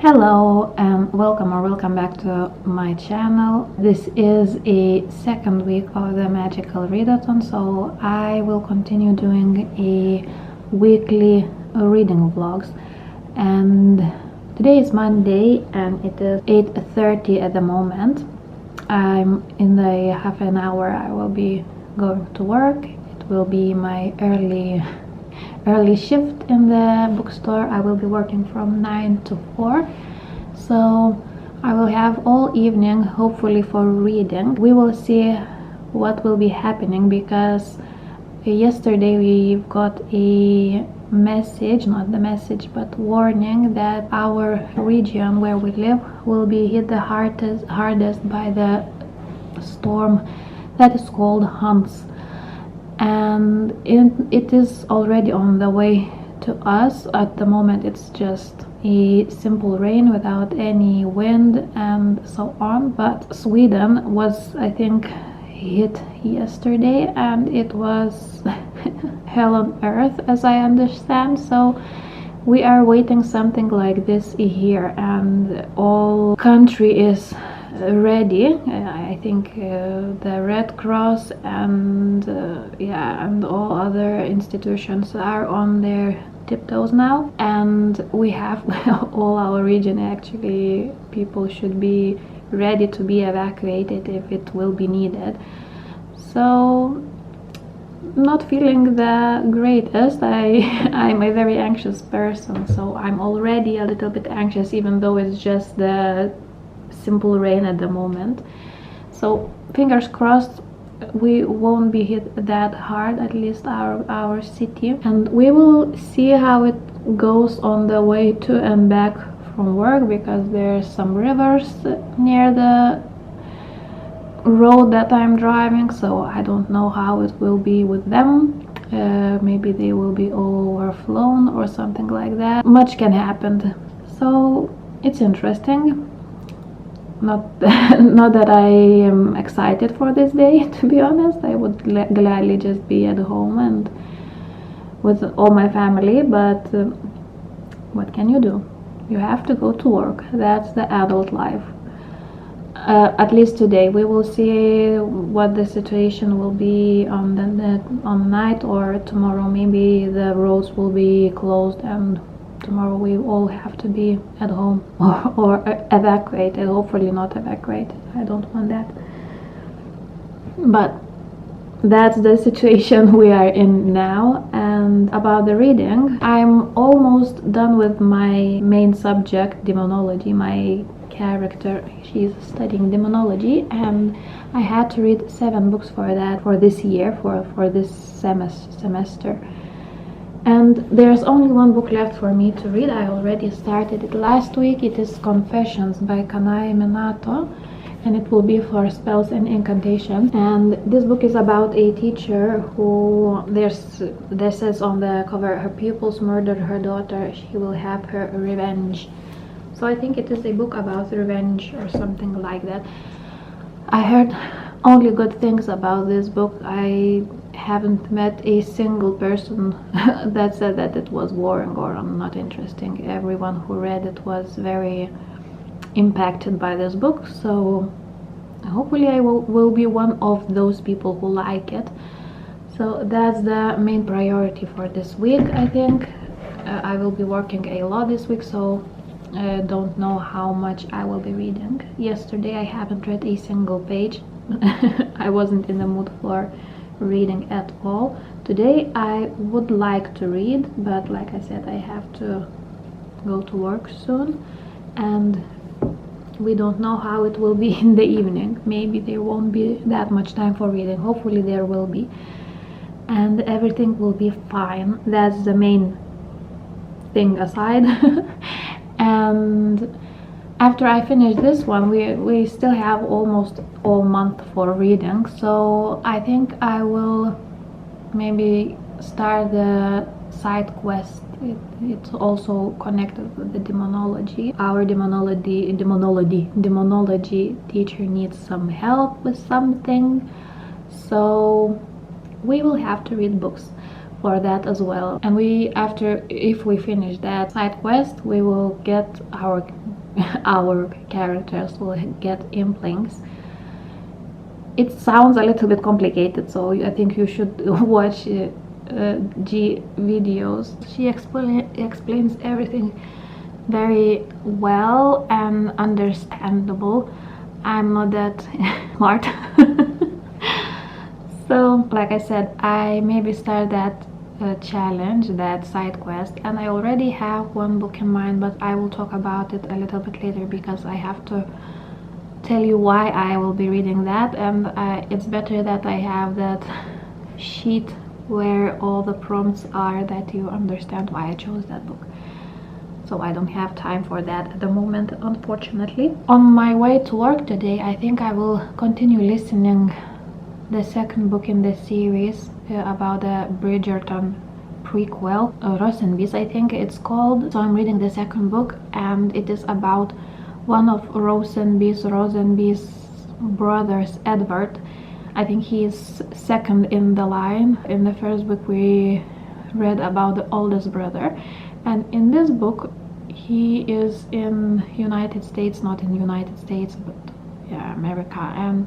Hello and welcome back to my channel. This is a second week of the magical readathon, so I will continue doing a weekly reading vlogs. And today is Monday and it is 8:30 at the moment. I'm in the half an hour I will be going to work. It will be my early shift in the bookstore. I will be working from 9 to 4, so I will have all evening hopefully for reading. We will see what will be happening, because yesterday we got a message, not the message but warning, that our region where we live will be hit the hardest by the storm that is called Hans, and it is already on the way to us. At the moment it's just a simple rain without any wind and so on, but Sweden was, I think, hit yesterday and it was hell on earth, as I understand. So we are waiting something like this here, and all country is ready. I think the Red Cross and and all other institutions are on their tiptoes now, and we have all our region, actually people should be ready to be evacuated if it will be needed. So not feeling the greatest. I'm a very anxious person, so I'm already a little bit anxious, even though it's just the simple rain at the moment. So fingers crossed we won't be hit that hard, at least our city, and we will see how it goes on the way to and back from work, because there's some rivers near the road that I'm driving, so I don't know how it will be with them. Maybe they will be overflown or something like that. Much can happen, so it's interesting. Not that I am excited for this day, to be honest. I would gladly just be at home and with all my family, but what can you do? You have to go to work. That's the adult life. At least today. We will see what the situation will be on the night, or tomorrow maybe the roads will be closed and tomorrow we all have to be at home or evacuated. Hopefully not evacuated. I don't want that. But that's the situation we are in now. And about the reading, I'm almost done with my main subject, demonology. My character, she's studying demonology, and I had to read 7 books for that, for this year, for this semester. And there's only 1 book left for me to read. I already started it last week. It is Confessions by Kanai Minato, and it will be for spells and incantations. And this book is about a teacher who, there says on the cover, her pupils murdered her daughter, she will have her revenge. So I think it is a book about revenge or something like that. I heard only good things about this book. I haven't met a single person that said that it was boring or not interesting. Everyone who read it was very impacted by this book, so hopefully I will be one of those people who like it. So that's the main priority for this week, I think. I will be working a lot this week, so I don't know how much I will be reading. Yesterday I haven't read a single page. I wasn't in the mood for reading at all. Today I would like to read, but like I said, I have to go to work soon, and we don't know how it will be in the evening. Maybe there won't be that much time for reading. Hopefully there will be, and everything will be fine. That's the main thing aside. And after I finish this one, we still have almost all month for reading, so I think I will maybe start the side quest. It's also connected with the demonology. Our demonology teacher needs some help with something, so we will have to read books for that as well. And if we finish that side quest, we will get our our characters will get implants. It sounds a little bit complicated, so I think you should watch G videos. She explains everything very well and understandable. I'm not that smart. So like I said, I maybe start that challenge, that side quest, and I already have one book in mind, but I will talk about it a little bit later because I have to tell you why I will be reading that, and it's better that I have that sheet where all the prompts are, that you understand why I chose that book. So I don't have time for that at the moment, unfortunately. On my way to work today, I think I will continue listening the second book in the series about the Bridgerton prequel, Rokesbys I think it's called. So I'm reading the second book, and it is about one of Rokesbys' brothers, Edward. I think he is second in the line. In the first book we read about the oldest brother, and in this book he is in United States, not in United States, but yeah, America, and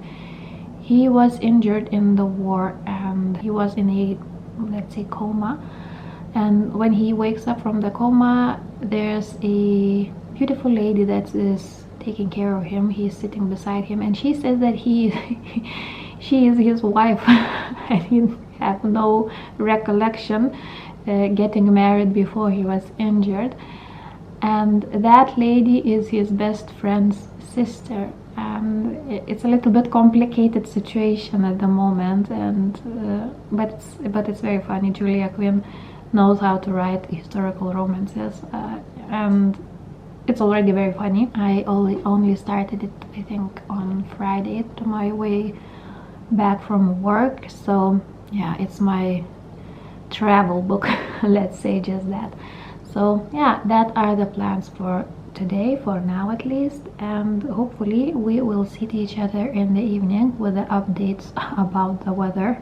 he was injured in the war, and he was in a, let's say, coma. And when he wakes up from the coma, there's a beautiful lady that is taking care of him. He's sitting beside him, and she says that she is his wife. And he had no recollection getting married before he was injured. And that lady is his best friend's sister. And it's a little bit complicated situation at the moment, and but it's very funny. Julia Quinn knows how to write historical romances, and it's already very funny. I only started it, I think, on Friday to my way back from work, so yeah, it's my travel book. Let's say just that. So yeah, that are the plans for today, for now at least, and hopefully we will see each other in the evening with the updates about the weather.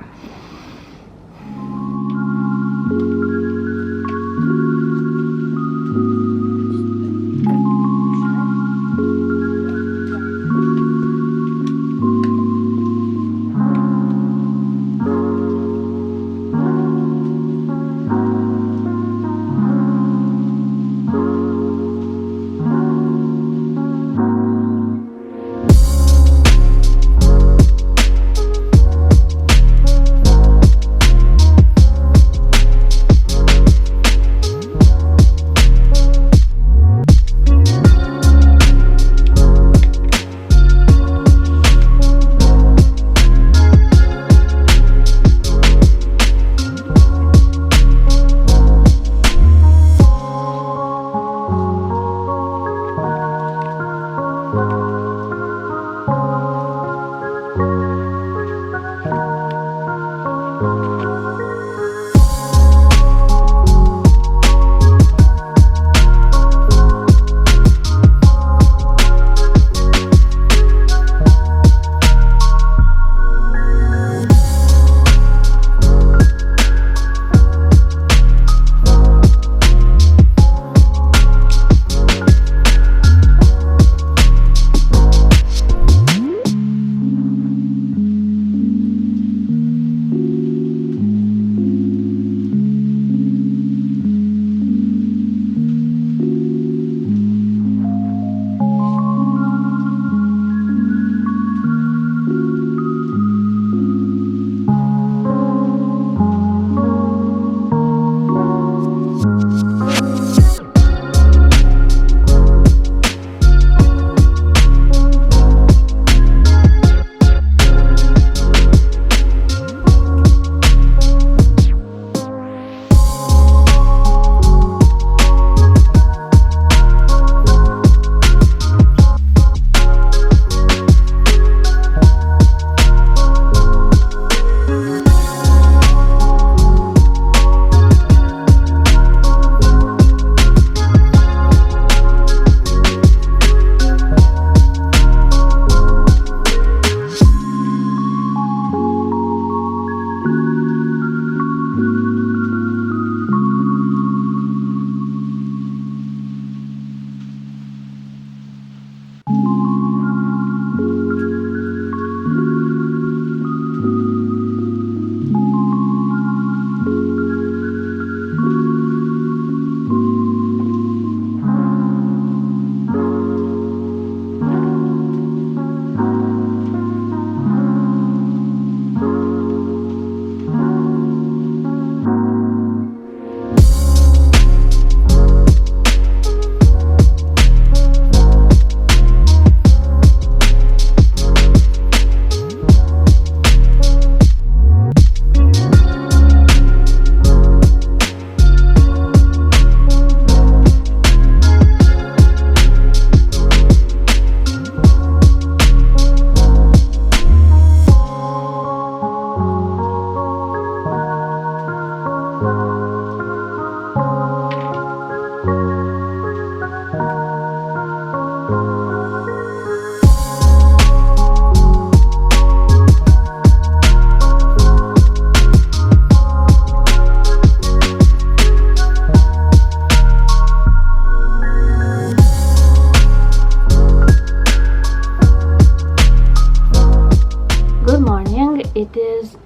Good morning. It is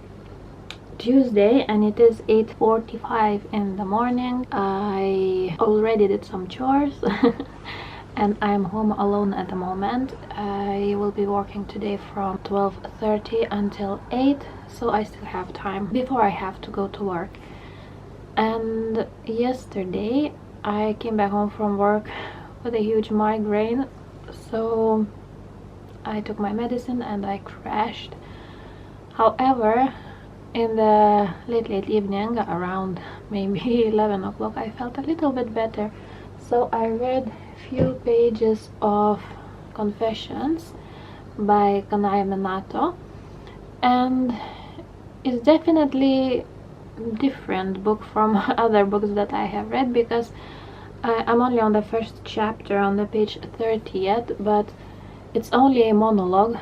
Tuesday and it is 8:45 in the morning. I already did some chores and I'm home alone at the moment. I will be working today from 12:30 until 8, so I still have time before I have to go to work. And yesterday I came back home from work with a huge migraine, so I took my medicine and I crashed. However, in the late evening, around maybe 11 o'clock, I felt a little bit better. So I read a few pages of Confessions by Minato, and it's definitely different book from other books that I have read, because I'm only on the first chapter, on the page 30 yet, but it's only a monologue.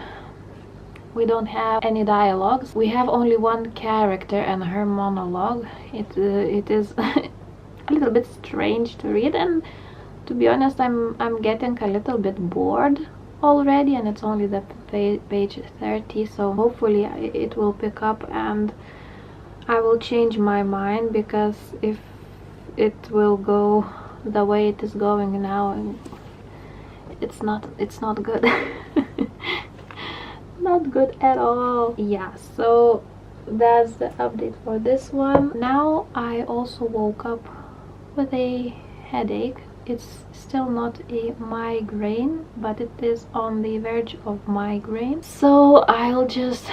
We don't have any dialogues. We have only one character and her monologue. It is a little bit strange to read, and to be honest, I'm getting a little bit bored already, and it's only the page 30, so hopefully it will pick up and I will change my mind, because if it will go the way it is going now, it's not good. Not good at all. Yeah, so that's the update for this one. Now I also woke up with a headache. It's still not a migraine, but it is on the verge of migraine, so I'll just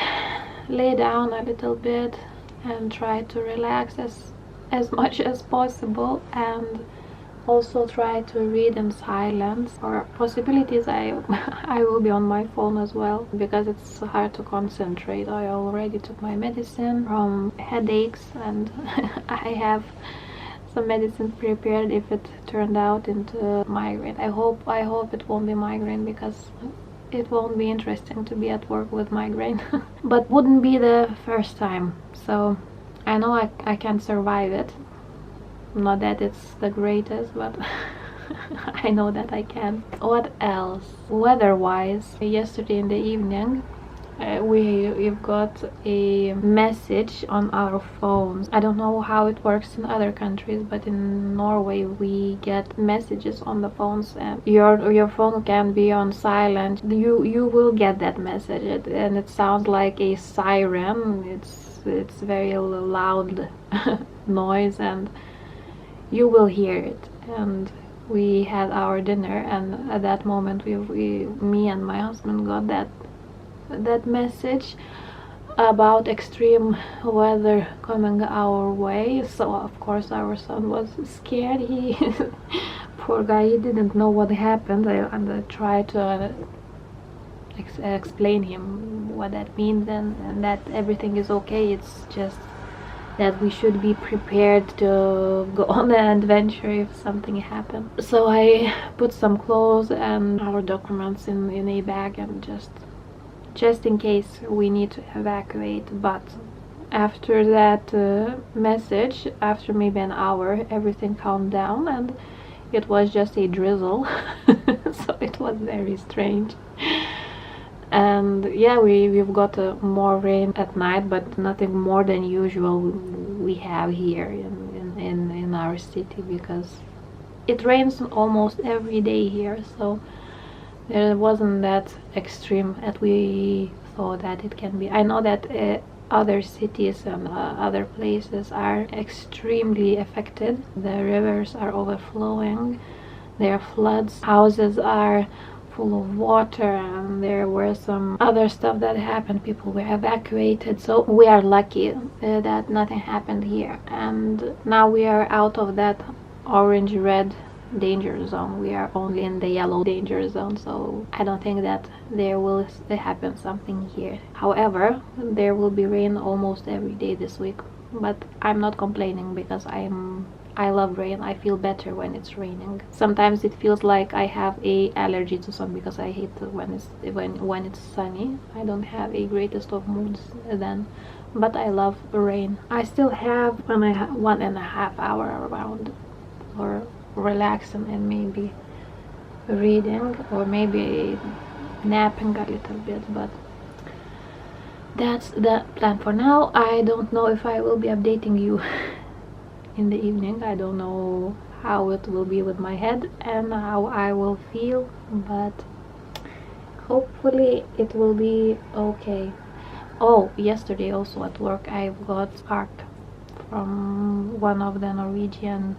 lay down a little bit and try to relax as much as possible, and also try to read in silence. For possibilities, I will be on my phone as well, because it's hard to concentrate. I already took my medicine from headaches, and I have some medicine prepared if it turned out into migraine. I hope it won't be migraine, because it won't be interesting to be at work with migraine. But wouldn't be the first time, so I know I can survive it. Not that it's the greatest, but I know that I can. What else? Weather-wise, yesterday in the evening, we've got a message on our phones. I don't know how it works in other countries, but in Norway we get messages on the phones, and your phone can be on silent. You will get that message, and it sounds like a siren. It's very loud noise, and you will hear it. And we had our dinner, and at that moment me and my husband got that message about extreme weather coming our way. So of course our son was scared. He poor guy, he didn't know what happened, and I tried to explain him what that means, and that everything is okay. It's just that we should be prepared to go on an adventure if something happens. So I put some clothes and our documents in a bag, and just in case we need to evacuate. But after that message, after maybe an hour, everything calmed down, and it was just a drizzle. So it was very strange. And yeah, we've got more rain at night, but nothing more than usual we have here in our city, because it rains almost every day here, so it wasn't that extreme as we thought that it can be. I know that other cities and other places are extremely affected. The rivers are overflowing, there are floods, houses are full of water, and there were some other stuff that happened. People were evacuated, so we are lucky that nothing happened here. And now we are out of that orange-red danger zone. We are only in the yellow danger zone, so I don't think that there will happen something here. However, there will be rain almost every day this week, but I'm not complaining, because I love rain. I feel better when it's raining. Sometimes it feels like I have a allergy to sun, because I hate when it's sunny. I don't have a greatest of moods then, but I love rain. I still have 1.5 hours around for relaxing and maybe reading, or maybe napping a little bit, but that's the plan for now. I don't know if I will be updating you in the evening. I don't know how it will be with my head and how I will feel, but hopefully it will be okay. Oh, yesterday also at work I got art from one of the Norwegian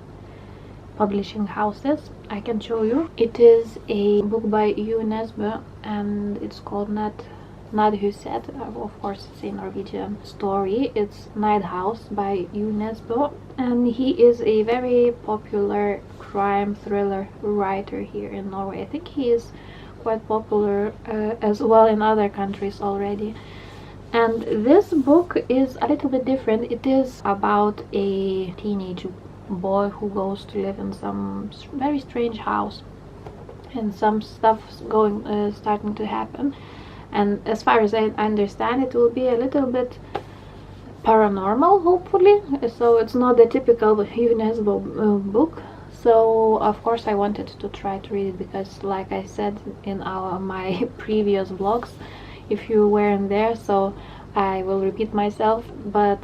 publishing houses. I can show you. It is a book by Rokesbys and it's called Nadhuset. Of course it's a Norwegian story. It's Night House by Rokesbys, and he is a very popular crime thriller writer here in Norway. I think he is quite popular as well in other countries already. And this book is a little bit different. It is about a teenage boy who goes to live in some very strange house, and some stuff's starting to happen. And as far as I understand, it will be a little bit paranormal, hopefully. So it's not the typical Rokesbys book. So of course I wanted to try to read it because, like I said in my previous vlogs, if you weren't there, so I will repeat myself, but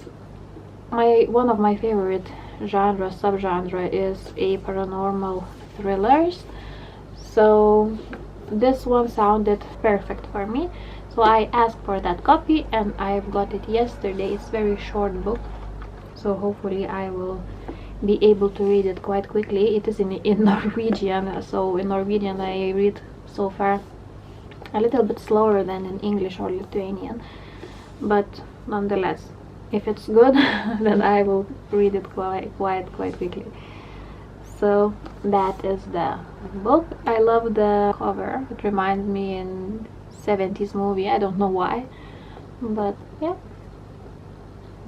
one of my favorite subgenre is a paranormal thrillers, so this one sounded perfect for me. So I asked for that copy and I've got it yesterday. It's a very short book, so hopefully I will be able to read it quite quickly. It is in Norwegian, so in Norwegian I read so far a little bit slower than in English or Lithuanian, but nonetheless, if it's good then I will read it quite quickly. So that is the book. I love the cover. It reminds me in 70s movie. I don't know why, but yeah,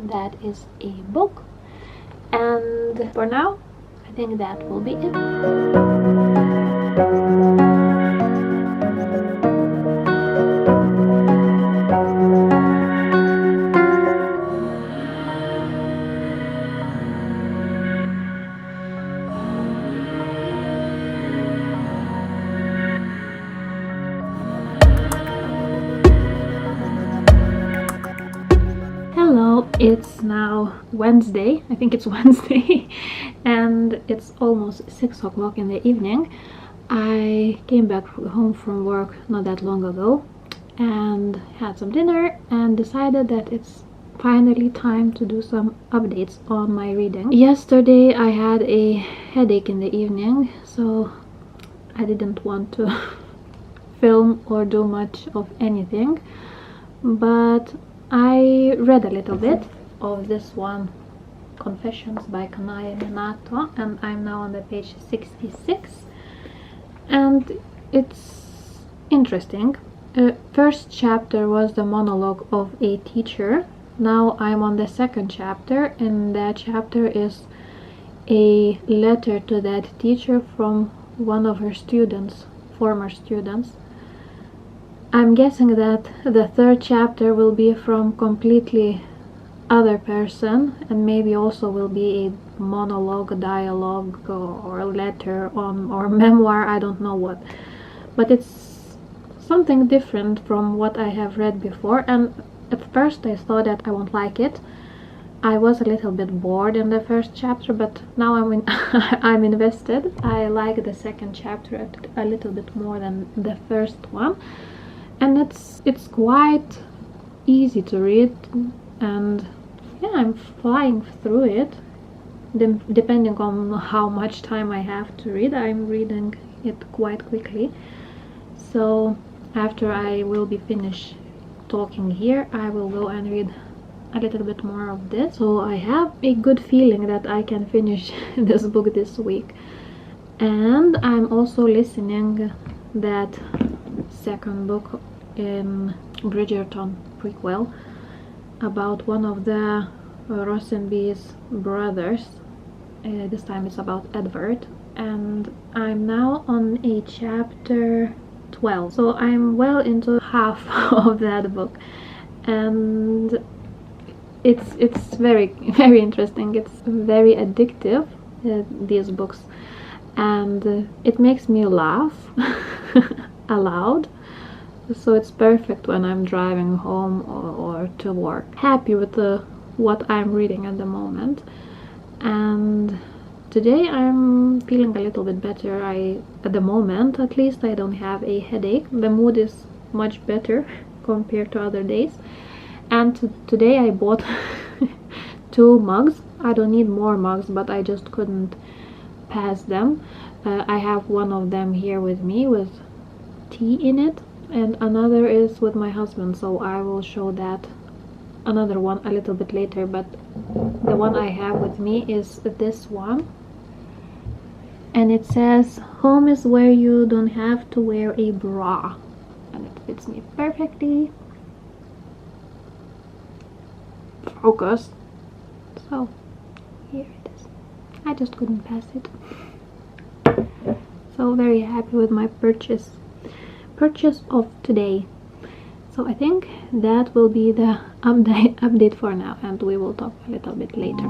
that is a book. And for now I think that will be it. Hello, it's now Wednesday. I think it's Wednesday and it's almost 6 o'clock in the evening. I came back home from work not that long ago and had some dinner and decided that it's finally time to do some updates on my reading. Yesterday I had a headache in the evening, so I didn't want to film or do much of anything, but I read a little bit of this one, Confessions by Kanaya Minato, and I'm now on the page 66, and it's interesting. First chapter was the monologue of a teacher. Now I'm on the second chapter, and that chapter is a letter to that teacher from one of her students, former students. I'm guessing that the third chapter will be from completely other person, and maybe also will be a monologue, dialogue, or letter or memoir, I don't know what. But it's something different from what I have read before, and at first I thought that I won't like it. I was a little bit bored in the first chapter, but now I'm invested. I like the second chapter a little bit more than the first one. And it's quite easy to read, and yeah, I'm flying through it. Depending on how much time I have to read, I'm reading it quite quickly. So after I will be finished talking here, I will go and read a little bit more of this. So I have a good feeling that I can finish this book this week. And I'm also listening that second book in Readathon prequel about one of the Rokesbys brothers. This time it's about Edward, and I'm now on a chapter 12, so I'm well into half of that book, and it's very interesting. It's very addictive, these books, and it makes me laugh aloud. so it's perfect when I'm driving home or to work. Happy with what I'm reading at the moment. And today I'm feeling a little bit better. At the moment at least, I don't have a headache. The mood is much better compared to other days. And today I bought 2 mugs. I don't need more mugs, but I just couldn't pass them. I have one of them here with me with tea in it, and another is with my husband, so I will show that another one a little bit later. But the one I have with me is this one, and it says home is where you don't have to wear a bra, and it fits me perfectly. Focus. So here it is. I just couldn't pass it. So very happy with my purchase of today. So I think that will be the update for now, and we will talk a little bit later.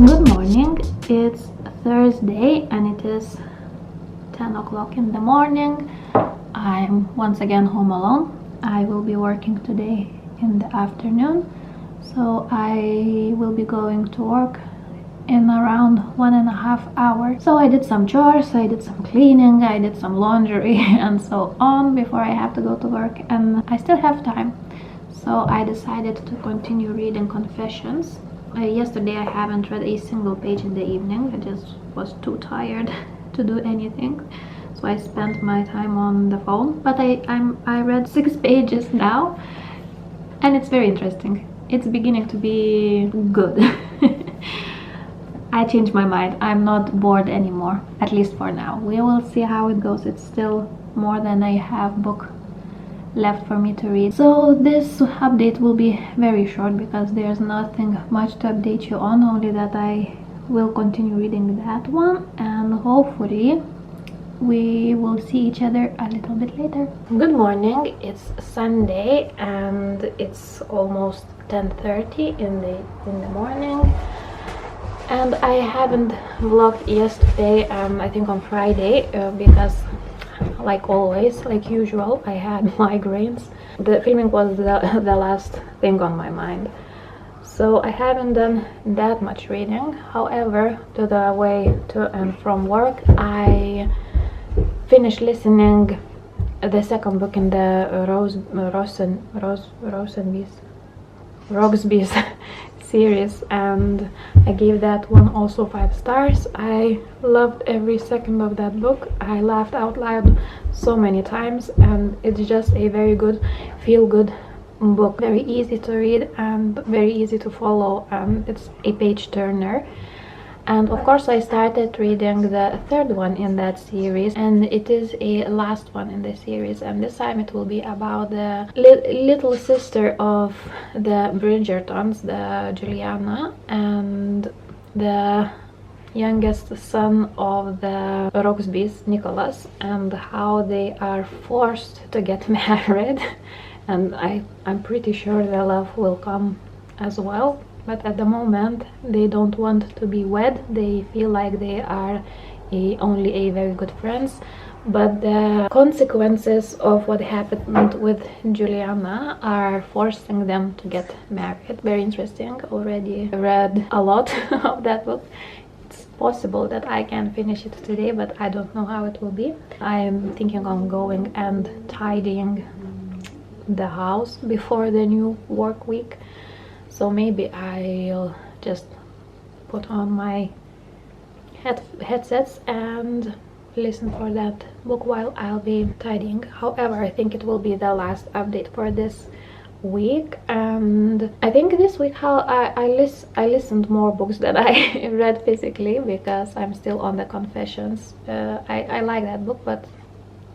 Good morning, it's Thursday and it is 10 o'clock in the morning. I'm once again home alone. I will be working today in the afternoon, so I will be going to work in around 1.5 hours. So I did some chores, I did some cleaning, I did some laundry and so on before I have to go to work, and I still have time. So I decided to continue reading Confessions. Yesterday I haven't read a single page in the evening. I just was too tired to do anything, so I spent my time on the phone. But I read 6 pages now, and it's very interesting. It's beginning to be good. I changed my mind. I'm not bored anymore, at least for now. We will see how it goes. It's still more than a half book left for me to read. So this update will be very short because there's nothing much to update you on, only that I will continue reading that one, and hopefully we will see each other a little bit later. Good morning, it's Sunday and it's almost 10:30 in the morning, and I haven't vlogged yesterday, I think on Friday, because like always, like usual, I had migraines. The filming was the last thing on my mind, so I haven't done that much reading. However, to the way to and from work, I finished listening the second book in the Rokesbys series, and I gave that one also 5 stars. I loved every second of that book. I laughed out loud so many times, and it's just a very good feel-good book. Very easy to read and very easy to follow, and it's a page turner. And of course I started reading the 3rd one in that series, and it is a last one in the series, and this time it will be about the little sister of the Bridgertons, the Juliana, and the youngest son of the Rokesbys, Nicholas, and how they are forced to get married. And I'm pretty sure the love will come as well. but at the moment they don't want to be wed. They feel like they are only a very good friends, but the consequences of what happened with Juliana are forcing them to get married. Very interesting. Already read a lot of that book. It's possible that I can finish it today, but I don't know how it will be. I am thinking on going and tidying the house before the new work week, so maybe I'll just put on my headsets and listen for that book while I'll be tidying. However, I think it will be the last update for this week, and I think this week I listened more books than I read physically, because I'm still on the Confessions. I like that book, but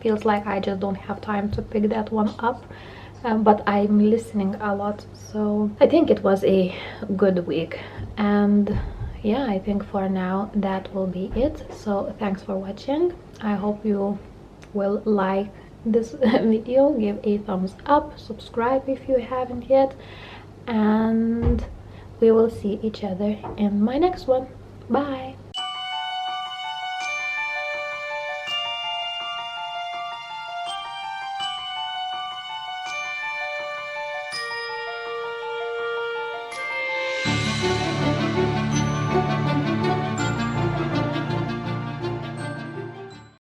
feels like I just don't have time to pick that one up. But I'm listening a lot, so I think it was a good week. And yeah, I think for now that will be it. So thanks for watching. I hope you will like this video, give a thumbs up, subscribe if you haven't yet, and we will see each other in my next one. Bye.